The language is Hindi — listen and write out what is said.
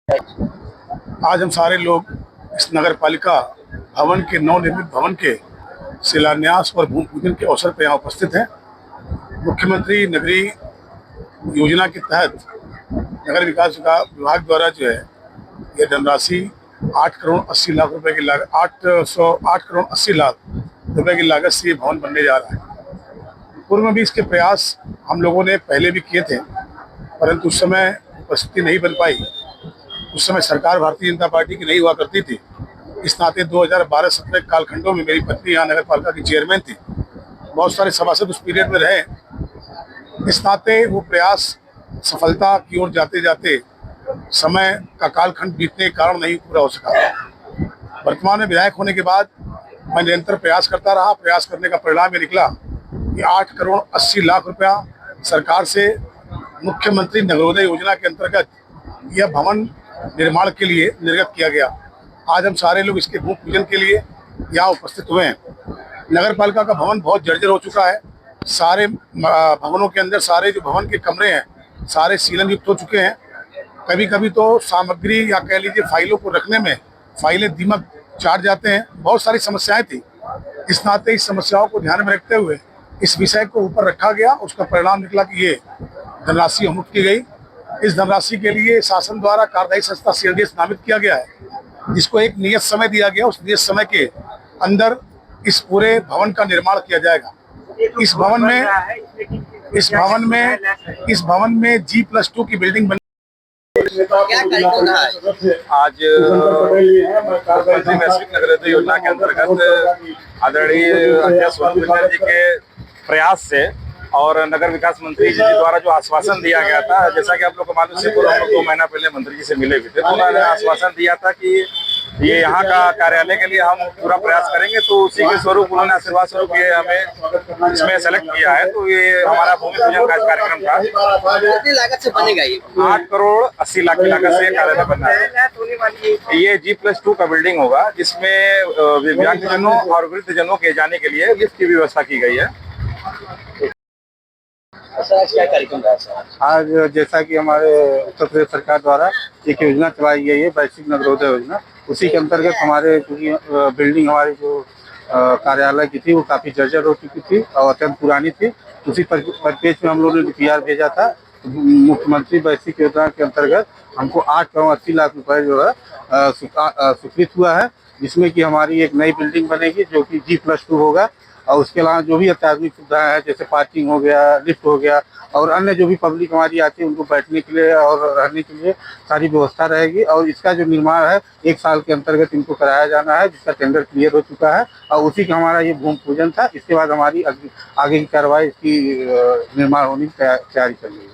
आज हम सारे लोग इस नगर पालिका भवन के नवनिर्मित भवन के शिलान्यास और भूमि पूजन के अवसर पर यहाँ उपस्थित हैं। मुख्यमंत्री नगरीय योजना के तहत नगर विकास विभाग द्वारा जो है ये धनराशि 8 करोड़ 80 लाख रुपए की लागत 8 करोड़ 80 लाख रुपए की लागत से ये भवन बनने जा रहा है। पूर्व में भी इसके प्रयास हम लोगों ने पहले भी किए थे, परंतु उस समय उपस्थिति नहीं बन पाई। उस समय सरकार भारतीय जनता पार्टी की नहीं हुआ करती थी। इस नाते 2012-17 कालखंडों में मेरी पत्नी यहाँ नगर पालिका की चेयरमैन थी। बहुत सारे सभासद उस पीरियड में रहे। इस नाते वो प्रयास सफलता की ओर जाते जाते समय का कालखंड बीतने के कारण नहीं पूरा हो सका। वर्तमान में विधायक होने के बाद मैं निरंतर प्रयास करता रहा। प्रयास करने का परिणाम ये निकला कि 8 करोड़ 80 लाख रुपया सरकार से मुख्यमंत्री नगरोदय योजना के अंतर्गत यह भवन निर्माण के लिए निर्गत किया गया। आज हम सारे लोग इसके भूमि पूजन के लिए यहाँ उपस्थित हुए हैं। नगर पालिका का भवन बहुत जर्जर हो चुका है। सारे भवनों के अंदर सारे जो भवन के कमरे हैं सारे सीलन युक्त हो चुके हैं। कभी कभी तो सामग्री या कह लीजिए फाइलों को रखने में फाइलें दीमक चाट जाते हैं। बहुत सारी समस्याएं थी। इस नाते इस समस्याओं को ध्यान में रखते हुए इस विषय को ऊपर रखा गया। उसका परिणाम निकला कि ये धनराशि मुक्त की गई। इस धनराशि के लिए शासन द्वारा कार्यदायी संस्था CRDS नामित किया गया है, जिसको एक नियत समय दिया गया। उस नियत समय के अंदर इस पूरे भवन का निर्माण किया जाएगा। इस भवन में G+2 की बिल्डिंग बनी। आज मुख्यमंत्री वैश्विक नगरोदय योजना के अंतर्गत आदरणीय अध्यक्ष वसुंधरा जी के प्रयास से और नगर विकास मंत्री जी द्वारा जो आश्वासन दिया गया था, जैसा कि आप लोग को मालूम से पूर्व हम लोग 2 महीना पहले मंत्री जी से मिले भी थे, तो उन्होंने आश्वासन दिया था कि ये यहाँ का कार्यालय के लिए हम पूरा प्रयास करेंगे। तो उसी के स्वरूप उन्होंने आशीर्वाद स्वरूप ये हमें इसमें सेलेक्ट किया है। तो ये हमारा भूमि पूजन का कार्यक्रम था। कितनी लागत से बनेगा ये? 8 करोड़ 80 लाख की लागत से कार्यालय बनना है। ये G+2 का बिल्डिंग होगा, जिसमें दिव्यांगजनों और वृद्धजनों के जाने के लिए लिफ्ट की व्यवस्था की गई है। आज क्या कार्यक्रम रहा? आज जैसा कि हमारे उत्तर प्रदेश सरकार द्वारा एक योजना चलाई गई है वैश्विक नगरोदय योजना, उसी के अंतर्गत हमारे बिल्डिंग हमारी जो कार्यालय की थी वो काफ़ी जर्जर हो चुकी थी और अत्यंत पुरानी थी। उसी परिप्रेक्ष्य में हम लोगों ने PR भेजा था। मुख्यमंत्री वैश्विक योजना के अंतर्गत हमको 8 करोड़ 80 लाख रुपए जो है स्वीकृत हुआ है, जिसमें कि हमारी एक नई बिल्डिंग बनेगी जो कि G+2 होगा। और उसके अलावा जो भी अत्याधुनिक सुविधाएं हैं जैसे पार्किंग हो गया, लिफ्ट हो गया और अन्य जो भी पब्लिक हमारी आती है उनको बैठने के लिए और रहने के लिए सारी व्यवस्था रहेगी। और इसका जो निर्माण है 1 साल के अंतर्गत इनको कराया जाना है, जिसका टेंडर क्लियर हो चुका है और उसी का हमारा ये भूमि पूजन था। इसके बाद हमारी आगे की कार्रवाई इसकी निर्माण होने की तैयारी चल रही है।